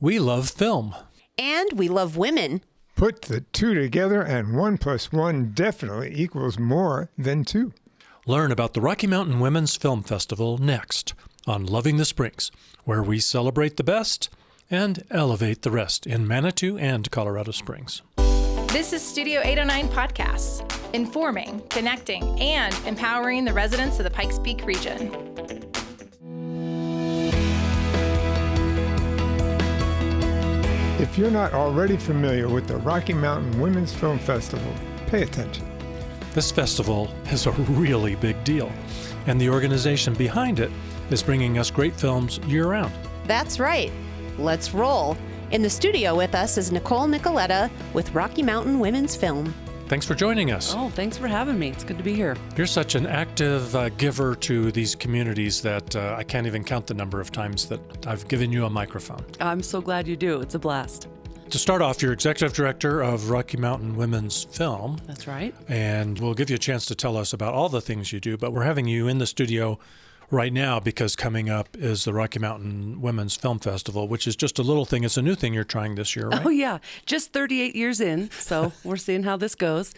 We love film. And we love women. Put the two together and 1 + 1 definitely equals more than 2. Learn about the Rocky Mountain Women's Film Festival next on Loving the Springs, where we celebrate the best and elevate the rest in Manitou and Colorado Springs. This is Studio 809 Podcasts, informing, connecting, and empowering the residents of the Pikes Peak region. If you're not already familiar with the Rocky Mountain Women's Film Festival, pay attention. This festival is a really big deal, and the organization behind it is bringing us great films year-round. That's right. Let's roll. In the studio with us is Nicole Nicoletta with Rocky Mountain Women's Film. Thanks for joining us. Oh, thanks for having me. It's good to be here. You're such an active giver to these communities that I can't even count the number of times that I've given you a microphone. I'm so glad you do. It's a blast. To start off, you're executive director of Rocky Mountain Women's Film. That's right. And we'll give you a chance to tell us about all the things you do, but we're having you in the studio right now because coming up is the Rocky Mountain Women's Film Festival, which is just a little thing. It's a new thing you're trying this year, right? Oh, yeah. Just 38 years in, so we're seeing how this goes.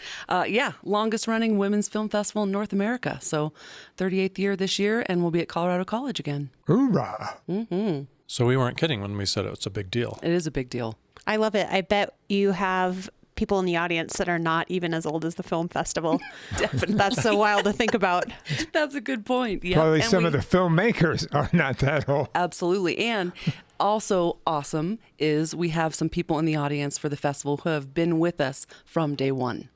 Longest running women's film festival in North America. So 38th year this year, and we'll be at Colorado College again. Hoorah! Mm-hmm. So we weren't kidding when we said it's a big deal. It is a big deal. I love it. I bet you have people in the audience that are not even as old as the film festival. Definitely. That's so wild to think about. That's a good point. Yeah. Probably some of the filmmakers are not that old. Absolutely. And also awesome is we have some people in the audience for the festival who have been with us from day one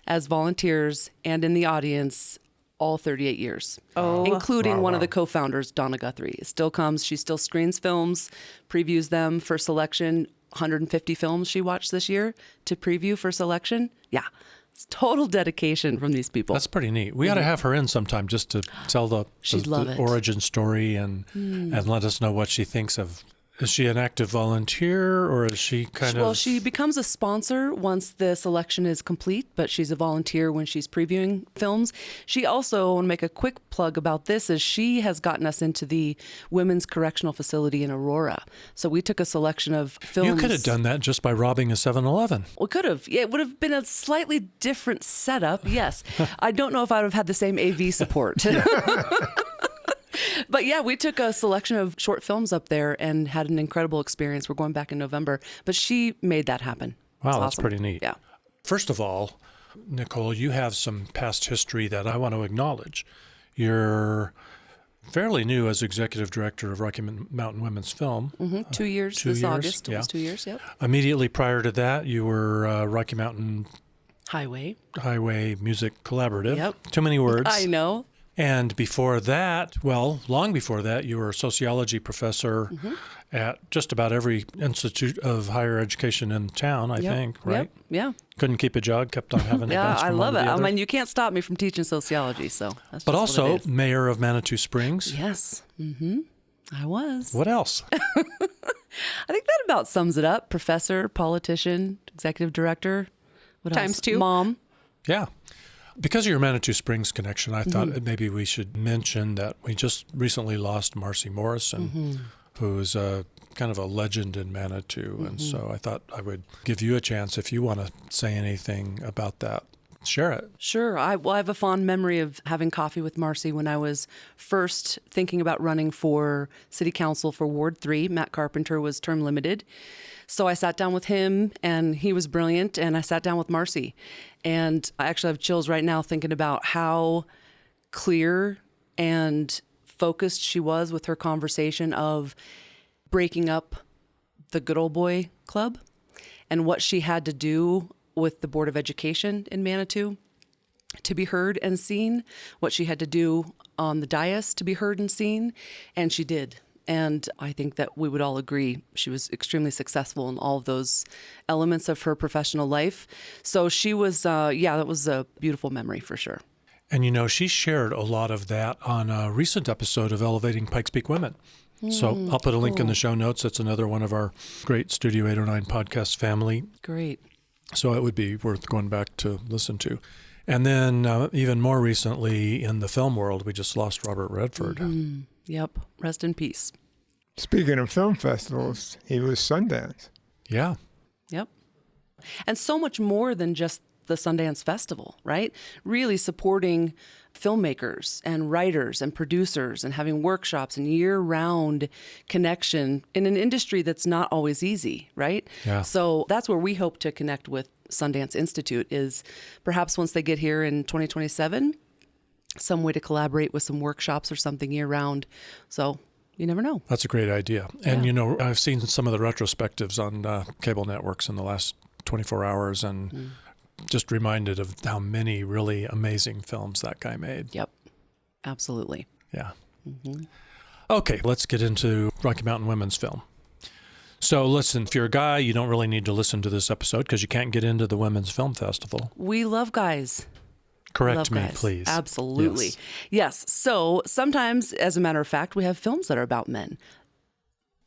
as volunteers and in the audience all 38 years, including one of the co-founders, Donna Guthrie. It still comes. She still screens films, previews them for selection. 150 films she watched this year to preview for selection. Yeah, it's total dedication from these people. That's pretty neat. We ought to have her in sometime just to tell the origin story and let us know what she thinks of. Is she an active volunteer or is she Well, she becomes a sponsor once the selection is complete, but she's a volunteer when she's previewing films. She also, I want to make a quick plug about this, is she has gotten us into the Women's Correctional Facility in Aurora. So we took a selection of films. You could have done that just by robbing a 7-Eleven. We could have. It would have been a slightly different setup, yes. I don't know if I would have had the same AV support. But yeah, we took a selection of short films up there and had an incredible experience. We're going back in November, but she made that happen. Wow, that's awesome. pretty neat. Yeah. First of all, Nicole, you have some past history that I want to acknowledge. You're fairly new as executive director of Rocky Mountain Women's Film. Mm-hmm. 2 years this August. It was 2 years, yep. Immediately prior to that, you were Rocky Mountain Highway Music Collaborative. Yep. Too many words. I know. And before that, long before that, you were a sociology professor at just about every institute of higher education in town, I think, right? Yep. Yeah. Couldn't keep a job, kept on having Yeah, events I from love one it. to the I other. mean, you can't stop me from teaching sociology, so that's But just also what it is. mayor of Manitou Springs. Yes. Mm-hmm. I was. What else? I think that about sums it up. Professor, politician, executive director. What Times else? two. Mom. Yeah. Because of your Manitou Springs connection, I thought maybe we should mention that we just recently lost Marcy Morrison, who's kind of a legend in Manitou. And so I thought I would give you a chance if you want to say anything about that. Share it. Sure. I have a fond memory of having coffee with Marcy when I was first thinking about running for city council for Ward 3. Matt Carpenter was term limited. So I sat down with him, and he was brilliant, and I sat down with Marcy. And I actually have chills right now thinking about how clear and focused she was with her conversation of breaking up the good old boy club and what she had to do with the Board of Education in Manitou to be heard and seen, what she had to do on the dais to be heard and seen, and she did. And I think that we would all agree she was extremely successful in all of those elements of her professional life. So she was, that was a beautiful memory for sure. And you know, she shared a lot of that on a recent episode of Elevating Pikes Peak Women. So I'll put a link in the show notes. That's another one of our great Studio 809 podcast family. Great. So it would be worth going back to listen to. And then even more recently in the film world, we just lost Robert Redford. Yep. Rest in peace. Speaking of film festivals, he was Sundance. Yeah. Yep. And so much more than just the Sundance Festival, right? Really supporting filmmakers and writers and producers and having workshops and year-round connection in an industry that's not always easy, right? Yeah. So that's where we hope to connect with Sundance Institute is perhaps once they get here in 2027, some way to collaborate with some workshops or something year-round. So you never know. That's a great idea. And, I've seen some of the retrospectives on cable networks in the last 24 hours and just reminded of how many really amazing films that guy made. Yep, absolutely. Yeah. Okay, let's get into Rocky Mountain Women's Film. So listen, if you're a guy, you don't really need to listen to this episode because you can't get into the Women's Film Festival. We love guys. Correct Love me, guys. please. Absolutely. Yes. So sometimes, as a matter of fact, we have films that are about men.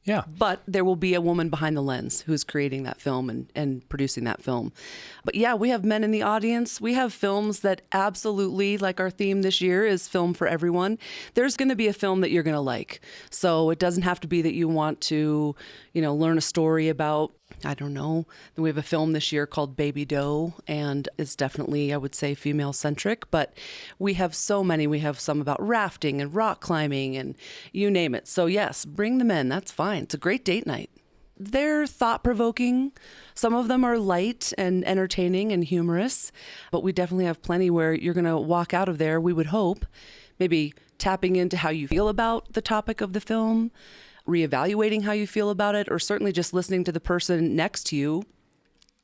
Yeah. But there will be a woman behind the lens who's creating that film and producing that film. But yeah, we have men in the audience. We have films that absolutely, like our theme this year is film for everyone. There's going to be a film that you're going to like. So it doesn't have to be that you want to, learn a story about, I don't know. We have a film this year called Baby Doe, and it's definitely, I would say, female-centric. But we have so many. We have some about rafting and rock climbing and you name it. So yes, bring them in. That's fine. It's a great date night. They're thought-provoking. Some of them are light and entertaining and humorous. But we definitely have plenty where you're going to walk out of there, we would hope, maybe tapping into how you feel about the topic of the film, reevaluating how you feel about it, or certainly just listening to the person next to you,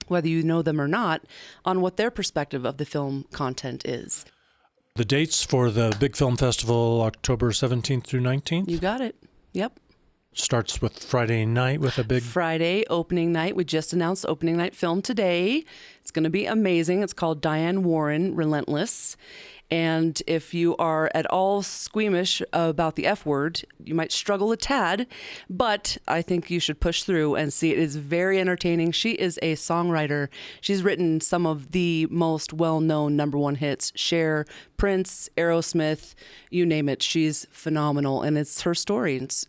whether you know them or not, on what their perspective of the film content is. The dates for the Big Film Festival, October 17th through 19th? You got it. Yep. Starts with Friday night with a big... Friday, opening night. We just announced opening night film today. It's going to be amazing. It's called Diane Warren, Relentless. And if you are at all squeamish about the F word, you might struggle a tad, but I think you should push through and see it. It is very entertaining. She is a songwriter. She's written some of the most well-known number one hits, Cher, Prince, Aerosmith, you name it. She's phenomenal, and it's her story. It's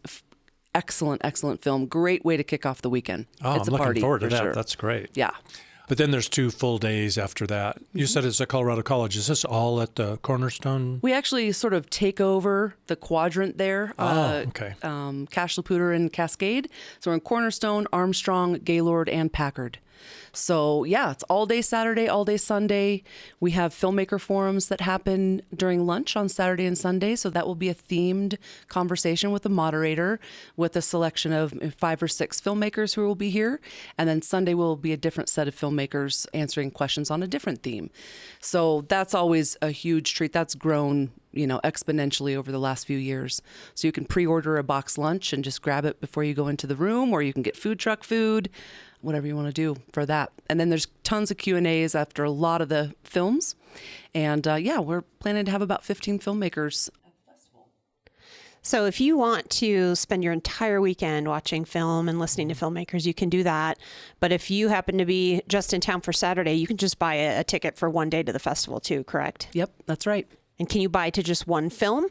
excellent, excellent film. Great way to kick off the weekend. Oh, It's I'm a looking party, forward to for that. sure. That's great. Yeah. But then there's 2 full days after that. You said it's at Colorado College. Is this all at the Cornerstone? We actually sort of take over the quadrant there. Okay. Cash Laputer and Cascade. So we're in Cornerstone, Armstrong, Gaylord, and Packard. So yeah, it's all day Saturday, all day Sunday. We have filmmaker forums that happen during lunch on Saturday and Sunday. So that will be a themed conversation with the moderator with a selection of 5 or 6 filmmakers who will be here. And then Sunday will be a different set of filmmakers answering questions on a different theme. So that's always a huge treat. That's grown exponentially over the last few years. So you can pre-order a box lunch and just grab it before you go into the room, or you can get food truck food, whatever you want to do for that. And then there's tons of Q&As after a lot of the films. And we're planning to have about 15 filmmakers. So if you want to spend your entire weekend watching film and listening to filmmakers, you can do that. But if you happen to be just in town for Saturday, you can just buy a ticket for one day to the festival too, correct? Yep, that's right. And can you buy to just one film?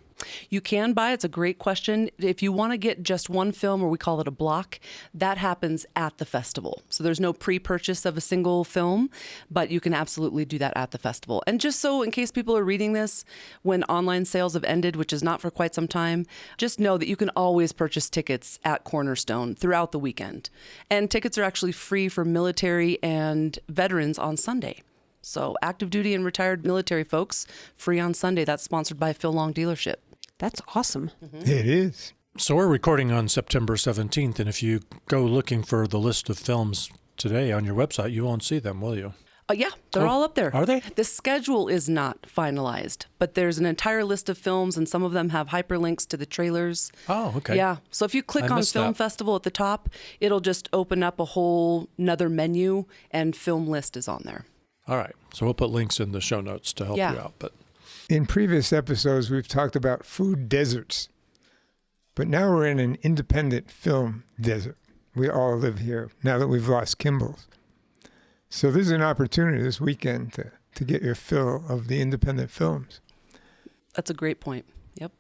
You can buy. It's a great question. If you want to get just one film, or we call it a block, that happens at the festival. So there's no pre-purchase of a single film, but you can absolutely do that at the festival. And just so in case people are reading this, when online sales have ended, which is not for quite some time, just know that you can always purchase tickets at Cornerstone throughout the weekend. And tickets are actually free for military and veterans on Sunday. So active duty and retired military folks, free on Sunday. That's sponsored by Phil Long Dealership. That's awesome. It is. So we're recording on September 17th, and if you go looking for the list of films today on your website, you won't see them, will you? Yeah, they're all up there. Are they? The schedule is not finalized, but there's an entire list of films, and some of them have hyperlinks to the trailers. Oh, okay. Yeah, so if you click I on missed Film that. Festival at the top, it'll just open up a whole nother menu, and film list is on there. All right. So we'll put links in the show notes to help Yeah. you out. But In previous episodes, we've talked about food deserts. But now we're in an independent film desert. We all live here now that we've lost Kimball's. So this is an opportunity this weekend to get your fill of the independent films. That's a great point. Yep.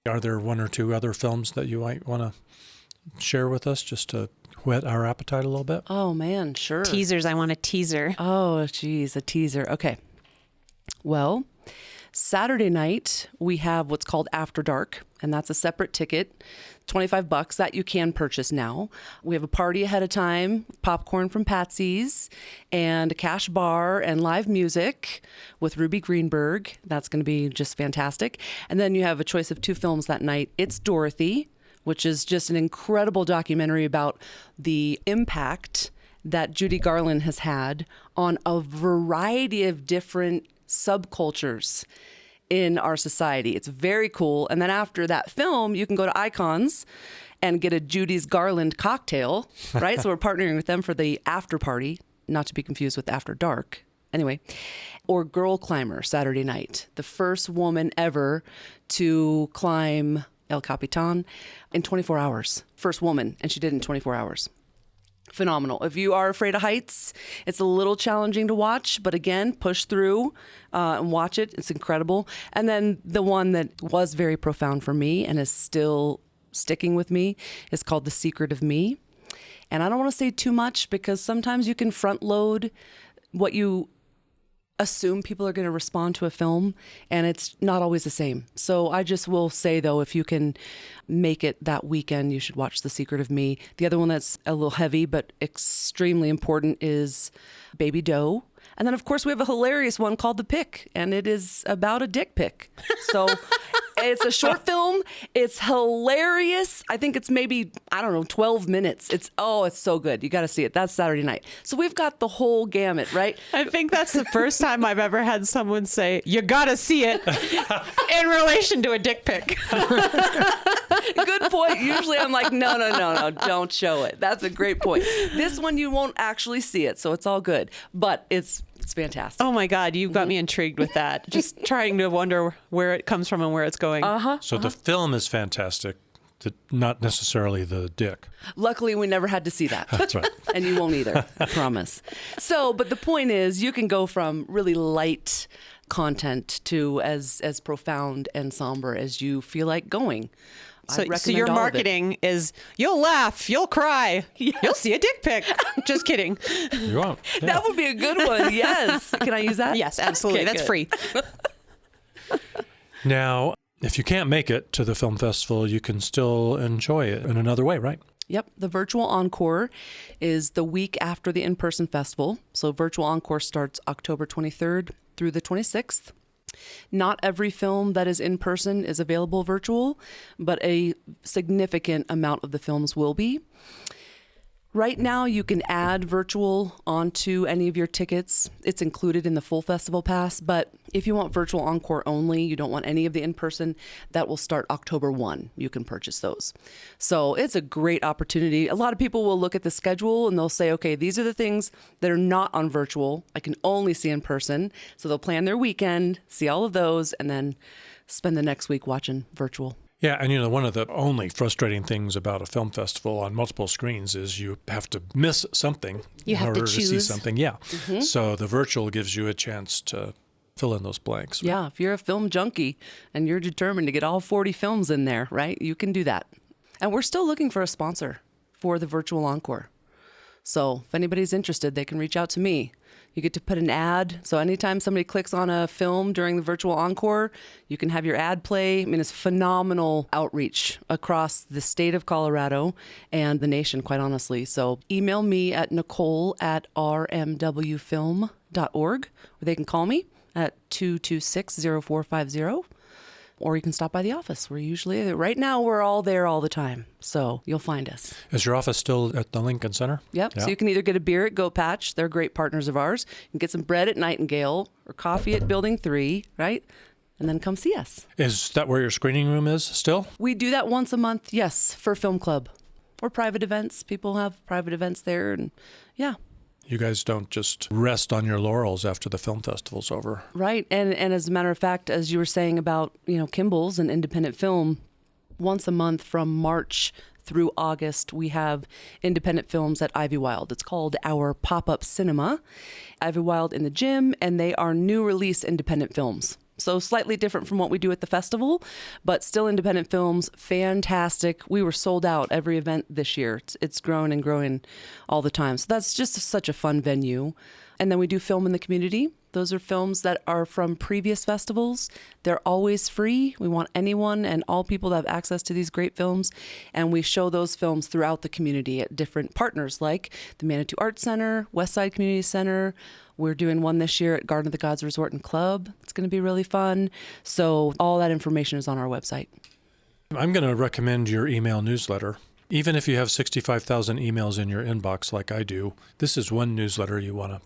Are there one or two other films that you might want to share with us just to whet our appetite a little bit? Oh, man, sure. Teasers. I want a teaser. Oh, geez, a teaser. Okay. Well, Saturday night, we have what's called After Dark, and that's a separate ticket, $25 that you can purchase now. We have a party ahead of time, popcorn from Patsy's, and a cash bar and live music with Ruby Greenberg. That's going to be just fantastic. And then you have a choice of two films that night. It's Dorothy, which is just an incredible documentary about the impact that Judy Garland has had on a variety of different subcultures in our society. It's very cool. And then after that film, you can go to Icons and get a Judy's Garland cocktail, right? So we're partnering with them for the after party, not to be confused with After Dark. Anyway, or Girl Climber Saturday night, the first woman ever to climb El Capitan in 24 hours. First woman, and she did it in 24 hours. Phenomenal. If you are afraid of heights, it's a little challenging to watch, but again, push through and watch it. It's incredible. And then the one that was very profound for me and is still sticking with me is called The Secret of Me. And I don't want to say too much because sometimes you can front load what you assume people are going to respond to a film, and it's not always the same. So I just will say, though, if you can make it that weekend, you should watch The Secret of Me. The other one that's a little heavy but extremely important is Baby Doe. And then, of course, we have a hilarious one called The Pick, and it is about a dick pic. So it's a short film. It's hilarious. I think it's maybe, 12 minutes. It's so good. You got to see it. That's Saturday night. So we've got the whole gamut, right? I think that's the first time I've ever had someone say, you got to see it in relation to a dick pic. Good point. Usually I'm like, no, don't show it. That's a great point. This one, you won't actually see it, so it's all good. But it's fantastic. Oh my God, you've got me intrigued with that. Just trying to wonder where it comes from and where it's going. So the film is fantastic, not necessarily the dick. Luckily, we never had to see that. That's right. And you won't either, I promise. So, but the point is, you can go from really light content to as profound and somber as you feel like going. So your marketing is you'll laugh, you'll cry, you'll see a dick pic. Just kidding. You won't. Yeah. That would be a good one. Yes. Can I use that? Yes, absolutely. Okay, that's good. free. Now, if you can't make it to the film festival, you can still enjoy it in another way, right? Yep. The Virtual Encore is the week after the in-person festival. So Virtual Encore starts October 23rd through the 26th. Not every film that is in person is available virtual, but a significant amount of the films will be. Right now, you can add virtual onto any of your tickets. It's included in the full festival pass, but if you want Virtual Encore only, you don't want any of the in-person, that will start October 1. You can purchase those. So it's a great opportunity. A lot of people will look at the schedule and they'll say, okay, these are the things that are not on virtual. I can only see in person. So they'll plan their weekend, see all of those, and then spend the next week watching virtual. Yeah, and one of the only frustrating things about a film festival on multiple screens is you have to miss something You in have to order to see choose. something. Yeah. So the virtual gives you a chance to fill in those blanks. Yeah, if you're a film junkie and you're determined to get all 40 films in there, right, you can do that. And we're still looking for a sponsor for the Virtual Encore. So if anybody's interested, they can reach out to me. You get to put an ad. So anytime somebody clicks on a film during the Virtual Encore, you can have your ad play. I mean, it's phenomenal outreach across the state of Colorado and the nation, quite honestly. So email me at nicole@rmwfilm.org, or they can call me at 226-0450. Or you can stop by the office. We're usually, right now, we're all there all the time. So you'll find us. Is your office still at the Lincoln Center? Yep. Yeah. So you can either get a beer at Goat Patch. They're great partners of ours. You can get some bread at Nightingale or coffee at Building 3, right? And then come see us. Is that where your screening room is still? We do that once a month, yes, for Film Club or private events. People have private events there. And yeah. You guys don't just rest on your laurels after the film festival's over. Right. And as a matter of fact, as you were saying about, Kimball's and independent film, once a month from March through August, we have independent films at Ivy Wild. It's called our pop-up cinema. Ivy Wild in the gym, and they are new release independent films. So slightly different from what we do at the festival, but still independent films, fantastic. We were sold out every event this year. It's growing and growing all the time. So that's just such a fun venue. And then we do film in the community. Those are films that are from previous festivals. They're always free. We want anyone and all people to have access to these great films. And we show those films throughout the community at different partners like the Manitou Arts Center, Westside Community Center. We're doing one this year at Garden of the Gods Resort and Club. It's going to be really fun. So all that information is on our website. I'm going to recommend your email newsletter. Even if you have 65,000 emails in your inbox like I do, this is one newsletter you want to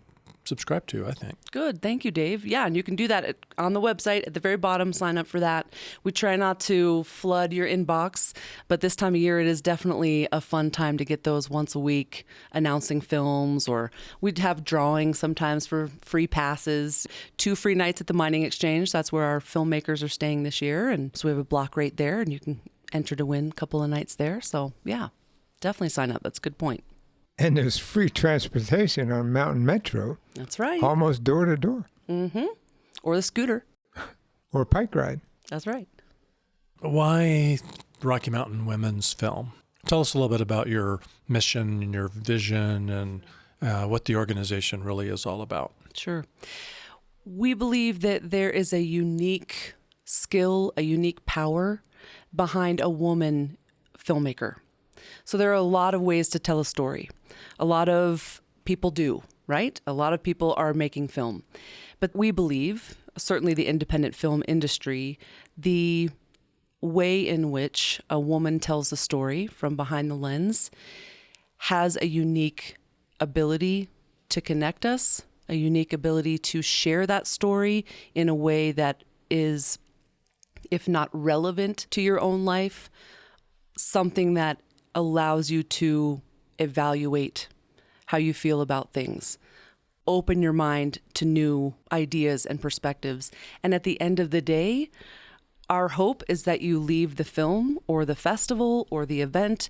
subscribe to, I think. Good. Thank you, Dave. Yeah, and you can do that on the website at the very bottom. Sign up for that. We try not to flood your inbox, but this time of year, it is definitely a fun time to get those once a week announcing films, or we'd have drawings sometimes for free passes. 2 free nights at the Mining Exchange. That's where our filmmakers are staying this year. And so we have a block rate there, and you can enter to win a couple of nights there. So yeah, definitely sign up. That's a good point. And there's free transportation on Mountain Metro. That's right. Almost door to door. Mm-hmm. Or the scooter. Or bike ride. That's right. Why Rocky Mountain Women's Film? Tell us a little bit about your mission and your vision and what the organization really is all about. Sure. We believe that there is a unique skill, a unique power behind a woman filmmaker. So there are a lot of ways to tell a story. A lot of people do, right? A lot of people are making film. But we believe, certainly the independent film industry, the way in which a woman tells a story from behind the lens has a unique ability to connect us, a unique ability to share that story in a way that is, if not relevant to your own life, something that allows you to evaluate how you feel about things, open your mind to new ideas and perspectives. And at the end of the day, our hope is that you leave the film or the festival or the event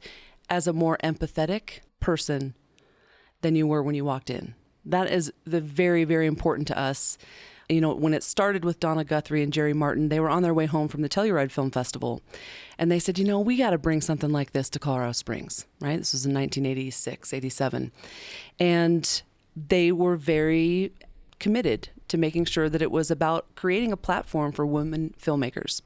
as a more empathetic person than you were when you walked in. That is very, very important to us. You know, when it started with Donna Guthrie and Jerry Martin, they were on their way home from the Telluride Film Festival. And they said, we got to bring something like this to Colorado Springs, right? This was in 1986, 87. And they were very committed to making sure that it was about creating a platform for women filmmakers.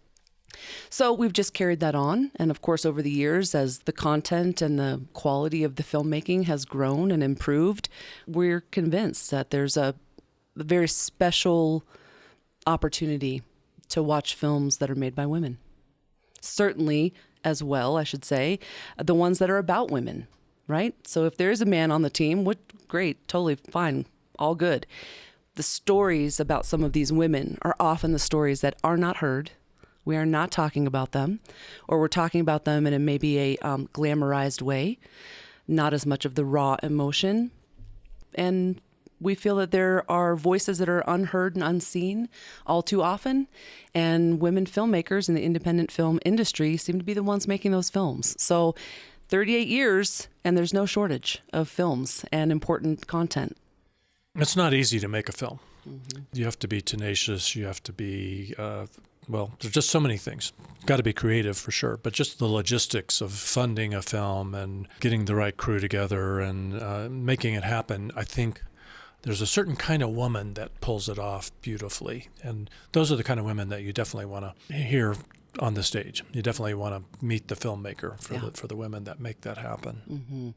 So we've just carried that on. And of course, over the years, as the content and the quality of the filmmaking has grown and improved, we're convinced that there's a very special opportunity to watch films that are made by women. Certainly, as well, I should say, the ones that are about women, right? So if there is a man on the team, great, totally fine, all good. The stories about some of these women are often the stories that are not heard. We are not talking about them, or we're talking about them in maybe a glamorized way, not as much of the raw emotion. And we feel that there are voices that are unheard and unseen all too often, and women filmmakers in the independent film industry seem to be the ones making those films. So 38 years, and there's no shortage of films and important content. It's not easy to make a film. Mm-hmm. You have to be tenacious. You have to be, there's just so many things. Got to be creative for sure, but just the logistics of funding a film and getting the right crew together and making it happen, I think there's a certain kind of woman that pulls it off beautifully. And those are the kind of women that you definitely want to hear on the stage. You definitely want to meet the filmmaker for the women that make that happen. Mm-hmm.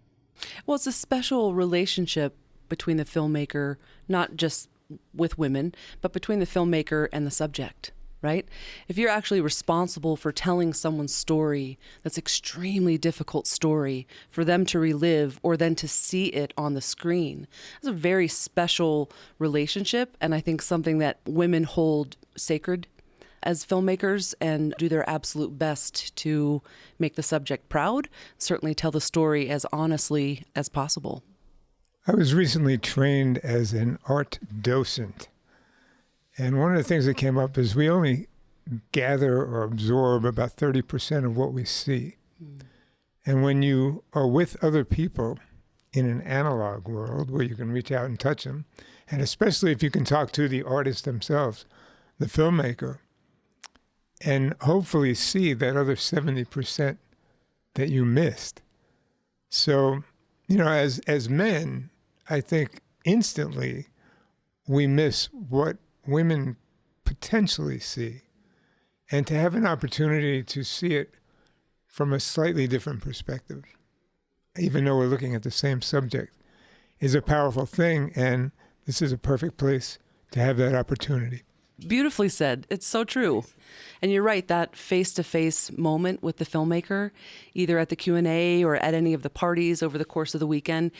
Well, it's a special relationship between the filmmaker, not just with women, but between the filmmaker and the subject, right? If you're actually responsible for telling someone's story, that's extremely difficult story for them to relive or then to see it on the screen. It's a very special relationship, and I think something that women hold sacred as filmmakers and do their absolute best to make the subject proud, certainly tell the story as honestly as possible. I was recently trained as an art docent. And one of the things that came up is we only gather or absorb about 30% of what we see. Mm. And when you are with other people in an analog world where you can reach out and touch them, and especially if you can talk to the artists themselves, the filmmaker, and hopefully see that other 70% that you missed. So, as men, I think instantly we miss what women potentially see. And to have an opportunity to see it from a slightly different perspective, even though we're looking at the same subject, is a powerful thing. And this is a perfect place to have that opportunity. Beautifully said. It's so true. And you're right, that face-to-face moment with the filmmaker, either at the Q&A or at any of the parties over the course of the weekend,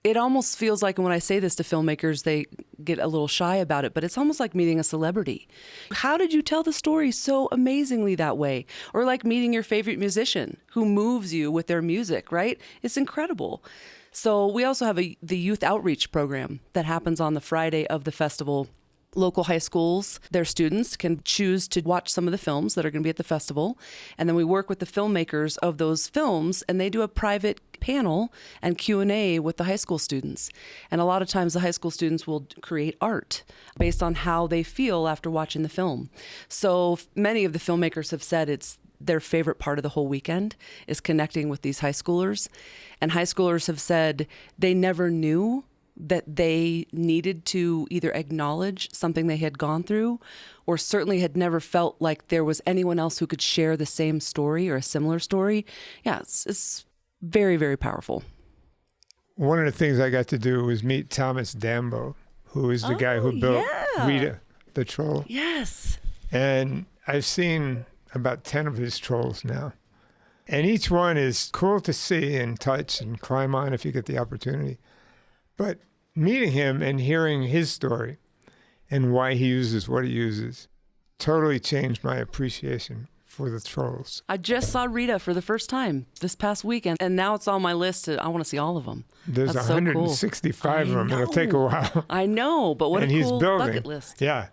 it almost feels like, and when I say this to filmmakers, they get a little shy about it, but it's almost like meeting a celebrity. How did you tell the story so amazingly that way? Or like meeting your favorite musician who moves you with their music, right? It's incredible. So we also have the youth outreach program that happens on the Friday of the festival. Local high schools, their students can choose to watch some of the films that are going to be at the festival. And then we work with the filmmakers of those films, and they do a private panel and Q&A with the high school students. And a lot of times the high school students will create art based on how they feel after watching the film. So many of the filmmakers have said it's their favorite part of the whole weekend is connecting with these high schoolers. And high schoolers have said they never knew that they needed to either acknowledge something they had gone through, or certainly had never felt like there was anyone else who could share the same story or a similar story. Yeah, it's very, very powerful. One of the things I got to do was meet Thomas Dambo, who is the guy who built Rita the Troll. Yes. And I've seen about 10 of his trolls now. And each one is cool to see and touch and climb on if you get the opportunity. But meeting him and hearing his story and why he uses what he uses totally changed my appreciation for the trolls. I just saw Rita for the first time this past weekend, and now it's on my list. I want to see all of them. There's That's so cool. 165 of them. It'll take a while. I know, but what and a he's cool building. bucket list. Yeah.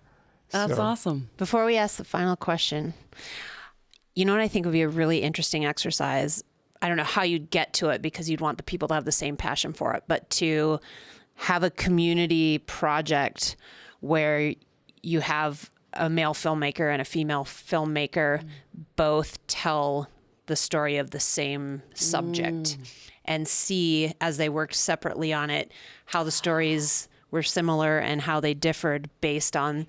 That's So, awesome. Before we ask the final question, you know what I think would be a really interesting exercise? I don't know how you'd get to it because you'd want the people to have the same passion for it, but to have a community project where you have a male filmmaker and a female filmmaker both tell the story of the same subject and see, as they worked separately on it, how the stories were similar and how they differed based on,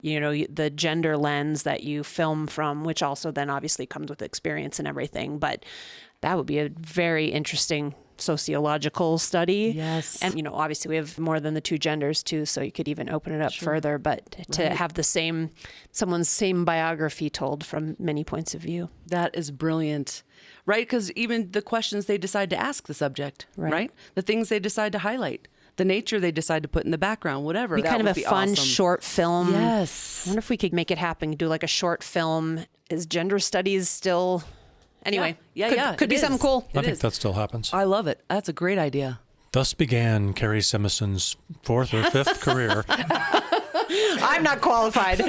the gender lens that you film from, which also then obviously comes with experience and everything. But that would be a very interesting sociological study. Yes. And, obviously we have more than the two genders too, so you could even open it up further, but to have someone's same biography told from many points of view. That is brilliant, right? Because even the questions they decide to ask the subject, right? The things they decide to highlight, the nature they decide to put in the background, whatever. Be kind of a fun awesome. short film. Yes. I wonder if we could make it happen, do like a short film. Is gender studies still... Anyway, could be something cool. I think that still happens. I love it. That's a great idea. Thus began Carrie Simison's 4th or 5th career. I'm not qualified.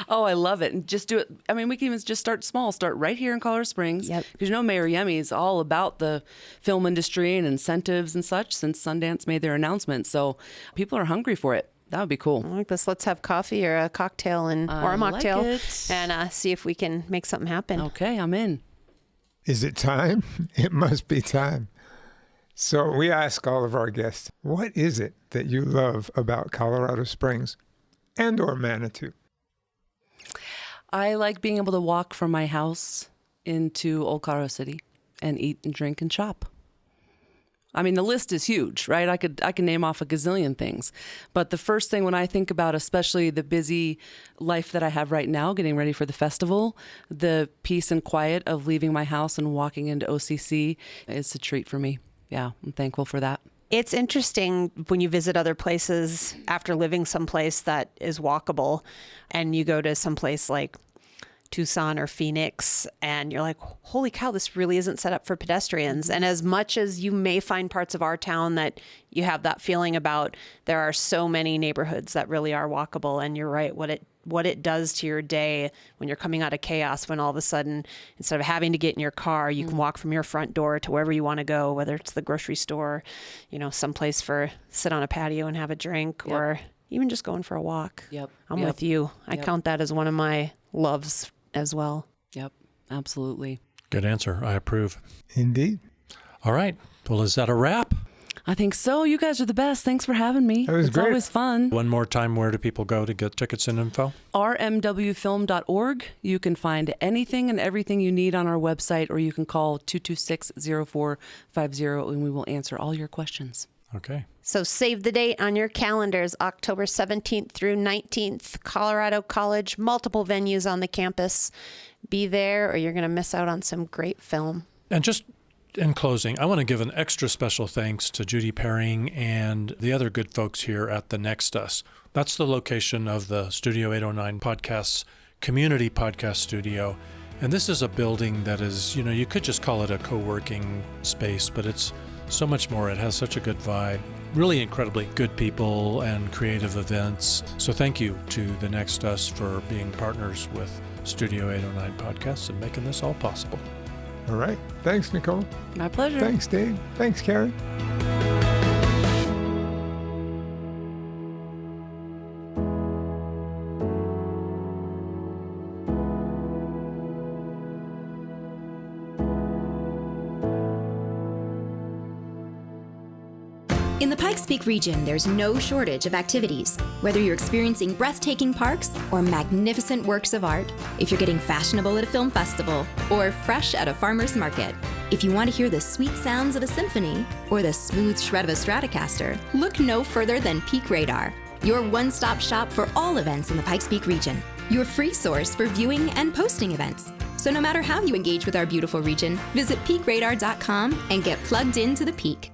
Oh, I love it. And just do it. I mean, we can even just start small. Start right here in Colorado Springs. Yep. Because Mayor Yemi is all about the film industry and incentives and such since Sundance made their announcement. So people are hungry for it. That would be cool. I like this. Let's have coffee or a cocktail or a mocktail like and see if we can make something happen. Okay, I'm in. Is it time? It must be time. So we ask all of our guests, what is it that you love about Colorado Springs and or Manitou? I like being able to walk from my house into Old Colorado City and eat and drink and shop. I mean, the list is huge, right? I can name off a gazillion things. But the first thing when I think about, especially the busy life that I have right now, getting ready for the festival, the peace and quiet of leaving my house and walking into OCC is a treat for me. Yeah, I'm thankful for that. It's interesting when you visit other places after living someplace that is walkable and you go to someplace like Tucson or Phoenix and you're like, holy cow, this really isn't set up for pedestrians. And as much as you may find parts of our town that you have that feeling about, there are so many neighborhoods that really are walkable. And you're right, what it does to your day when you're coming out of chaos, when all of a sudden, instead of having to get in your car, you can walk from your front door to wherever you want to go, whether it's the grocery store, someplace for sit on a patio and have a drink or even just going for a walk. Yep. I'm Yep. with you. I Yep. count that as one of my loves as well. Yep. Absolutely. Good answer. I approve. Indeed. All right. Well, is that a wrap? I think so. You guys are the best. Thanks for having me. That was It's great. always fun. One more time, where do people go to get tickets and info? rmwfilm.org. You can find anything and everything you need on our website, or you can call 226-0450 and we will answer all your questions. Okay. So save the date on your calendars, October 17th through 19th, Colorado College, multiple venues on the campus. Be there or you're going to miss out on some great film. And just in closing, I want to give an extra special thanks to Judy Perring and the other good folks here at the Next Us. That's the location of the Studio 809 Podcasts community podcast studio. And this is a building that is, you could just call it a co-working space, but it's so much more. It has such a good vibe, really incredibly good people and creative events. So thank you to the Next Us for being partners with Studio 809 Podcasts and making this all possible. All right. Thanks, Nicole. My pleasure. Thanks, Dave. Thanks, Carrie. In the Pikes Peak region, there's no shortage of activities. Whether you're experiencing breathtaking parks or magnificent works of art, if you're getting fashionable at a film festival or fresh at a farmer's market, if you want to hear the sweet sounds of a symphony or the smooth shred of a Stratocaster, look no further than Peak Radar, your one-stop shop for all events in the Pikes Peak region, your free source for viewing and posting events. So no matter how you engage with our beautiful region, visit peakradar.com and get plugged into the peak.